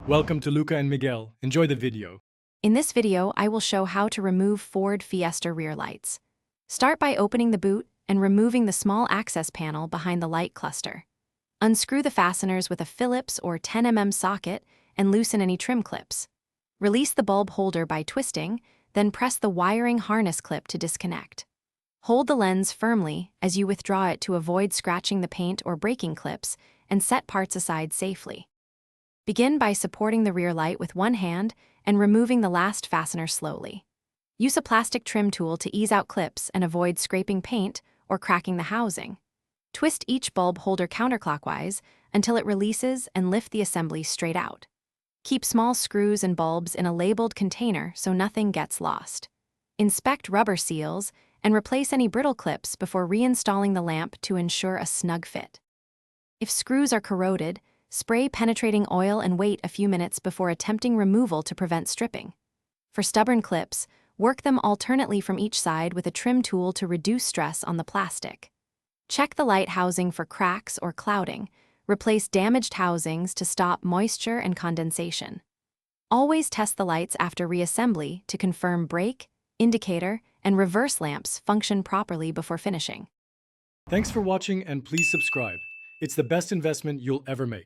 Welcome to Luca and Miguel. Enjoy the video. In this video, I will show how to remove Ford Fiesta rear lights. Start by opening the boot and removing the small access panel behind the light cluster. Unscrew the fasteners with a Phillips or 10mm socket and loosen any trim clips. Release the bulb holder by twisting, then press the wiring harness clip to disconnect. Hold the lens firmly as you withdraw it to avoid scratching the paint or breaking clips, and set parts aside safely. Begin by supporting the rear light with one hand and removing the last fastener slowly. Use a plastic trim tool to ease out clips and avoid scraping paint or cracking the housing. Twist each bulb holder counterclockwise until it releases and lift the assembly straight out. Keep small screws and bulbs in a labeled container so nothing gets lost. Inspect rubber seals and replace any brittle clips before reinstalling the lamp to ensure a snug fit. If screws are corroded, spray penetrating oil and wait a few minutes before attempting removal to prevent stripping. For stubborn clips, work them alternately from each side with a trim tool to reduce stress on the plastic. Check the light housing for cracks or clouding. Replace damaged housings to stop moisture and condensation. Always test the lights after reassembly to confirm brake, indicator, and reverse lamps function properly before finishing. Thanks for watching and please subscribe. It's the best investment you'll ever make.